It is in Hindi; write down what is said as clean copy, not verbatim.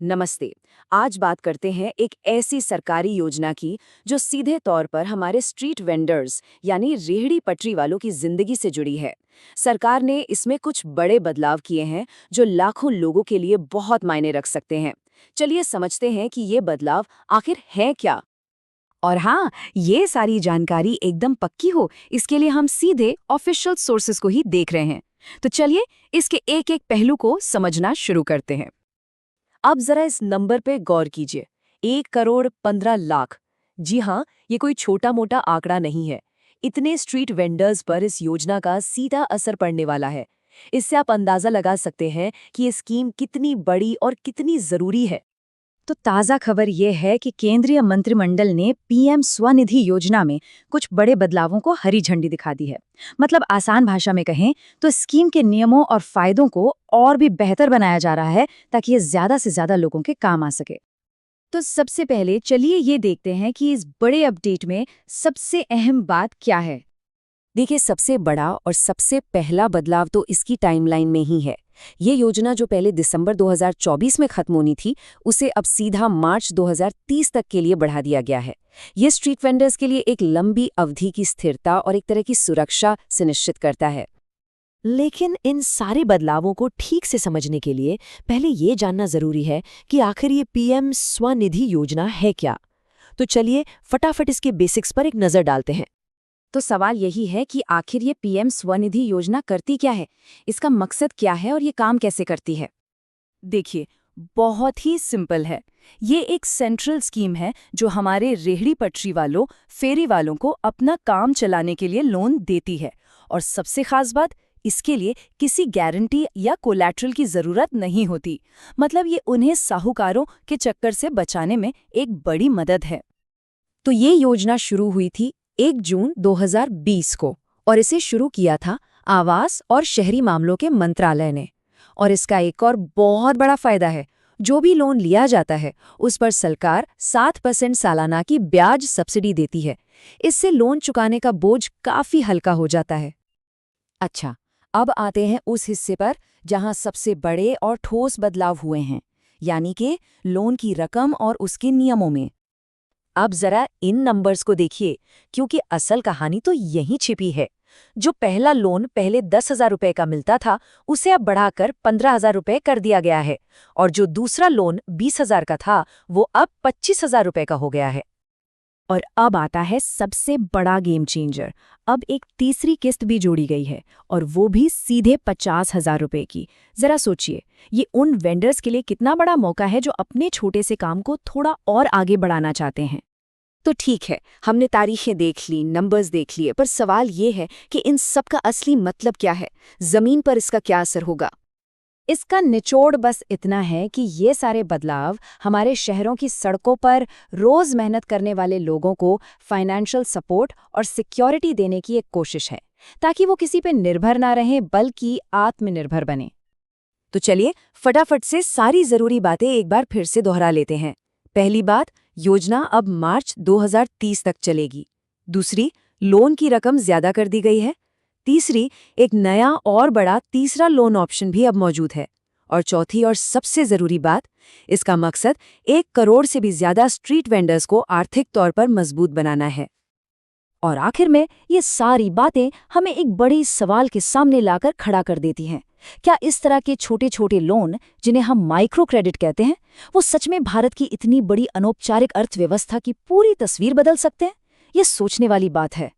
नमस्ते। आज बात करते हैं एक ऐसी सरकारी योजना की जो सीधे तौर पर हमारे स्ट्रीट वेंडर्स यानी रेहड़ी पटरी वालों की जिंदगी से जुड़ी है। सरकार ने इसमें कुछ बड़े बदलाव किए हैं जो लाखों लोगों के लिए बहुत मायने रख सकते हैं। चलिए समझते हैं कि ये बदलाव आखिर है क्या। और हाँ, ये सारी जानकारी एकदम पक्की हो, इसके लिए हम सीधे ऑफिशियल सोर्सेज को ही देख रहे हैं। तो चलिए इसके एक एक पहलू को समझना शुरू करते हैं। अब जरा इस नंबर पे गौर कीजिए। 1 करोड़ 15 लाख। जी हाँ, ये कोई छोटा मोटा आंकड़ा नहीं है। इतने स्ट्रीट वेंडर्स पर इस योजना का सीधा असर पड़ने वाला है। इससे आप अंदाजा लगा सकते हैं कि ये स्कीम कितनी बड़ी और कितनी जरूरी है। तो ताज़ा खबर ये है कि केंद्रीय मंत्रिमंडल ने पीएम स्वनिधि योजना में कुछ बड़े बदलावों को हरी झंडी दिखा दी है। मतलब आसान भाषा में कहें तो स्कीम के नियमों और फायदों को और भी बेहतर बनाया जा रहा है ताकि ये ज्यादा से ज्यादा लोगों के काम आ सके। तो सबसे पहले चलिए ये देखते हैं कि इस बड़े अपडेट में सबसे अहम बात क्या है। देखिए, सबसे बड़ा और सबसे पहला बदलाव तो इसकी टाइमलाइन में ही है। ये योजना जो पहले दिसंबर 2024 में खत्म होनी थी, उसे अब सीधा मार्च 2030 तक के लिए बढ़ा दिया गया है। ये स्ट्रीट वेंडर्स के लिए एक लंबी अवधि की स्थिरता और एक तरह की सुरक्षा सुनिश्चित करता है। लेकिन इन सारे बदलावों को ठीक से समझने के लिए पहले ये जानना जरूरी है कि आखिर ये पीएम स्वनिधि योजना है क्या। तो चलिए फटाफट इसके बेसिक्स पर एक नजर डालते हैं। तो सवाल यही है कि आखिर ये पीएम स्वनिधि योजना करती क्या है, इसका मकसद क्या है और ये काम कैसे करती है। देखिए, बहुत ही सिंपल है। ये एक सेंट्रल स्कीम है जो हमारे रेहड़ी पटरी वालों, फेरी वालों को अपना काम चलाने के लिए लोन देती है। और सबसे खास बात, इसके लिए किसी गारंटी या कोलैटरल की जरूरत नहीं होती। मतलब ये उन्हें साहूकारों के चक्कर से बचाने में एक बड़ी मदद है। तो ये योजना शुरू हुई थी 1 जून 2020 को और इसे शुरू किया था आवास और शहरी मामलों के मंत्रालय ने। और इसका एक और बहुत बड़ा फायदा है, जो भी लोन लिया जाता है उस पर सरकार 7% सालाना की ब्याज सब्सिडी देती है। इससे लोन चुकाने का बोझ काफी हल्का हो जाता है। अच्छा, अब आते हैं उस हिस्से पर जहां सबसे बड़े और ठोस बदलाव हुए हैं, यानी कि लोन की रकम और उसके नियमों में। अब जरा इन नंबर्स को देखिए, क्योंकि असल कहानी तो यहीं छिपी है। जो पहला लोन पहले 10,000 रुपए का मिलता था, उसे अब बढ़ाकर 15,000 रुपए कर दिया गया है। और जो दूसरा लोन 20,000 का था, वो अब 25,000 रुपए का हो गया है। और अब आता है सबसे बड़ा गेम चेंजर। अब एक तीसरी किस्त भी जोड़ी गई है, और वो भी सीधे 50,000 रुपए की। जरा सोचिए, ये उन वेंडर्स के लिए कितना बड़ा मौका है जो अपने छोटे से काम को थोड़ा और आगे बढ़ाना चाहते हैं। तो ठीक है, हमने तारीखें देख ली, नंबर्स देख लिए, पर सवाल ये है कि इन सब का असली मतलब क्या है? जमीन पर इसका क्या असर होगा? इसका निचोड़ बस इतना है कि ये सारे बदलाव हमारे शहरों की सड़कों पर रोज मेहनत करने वाले लोगों को फाइनेंशियल सपोर्ट और सिक्योरिटी देने की एक कोशिश है, ताकि वो किसी पे निर्भर ना रहें बल्कि आत्मनिर्भर बने। तो चलिए फटाफट से सारी जरूरी बातें एक बार फिर से दोहरा लेते हैं। पहली बात, योजना अब मार्च 2030 तक चलेगी। दूसरी, लोन की रकम ज्यादा कर दी गई है। तीसरी, एक नया और बड़ा तीसरा लोन ऑप्शन भी अब मौजूद है। और चौथी और सबसे जरूरी बात, इसका मकसद 1 करोड़ से भी ज्यादा स्ट्रीट वेंडर्स को आर्थिक तौर पर मजबूत बनाना है। और आखिर में ये सारी बातें हमें एक बड़े सवाल के सामने लाकर खड़ा कर देती हैं। क्या इस तरह के छोटे छोटे लोन, जिन्हें हम माइक्रो क्रेडिट कहते हैं, वो सच में भारत की इतनी बड़ी अनौपचारिक अर्थव्यवस्था की पूरी तस्वीर बदल सकते हैं? ये सोचने वाली बात है।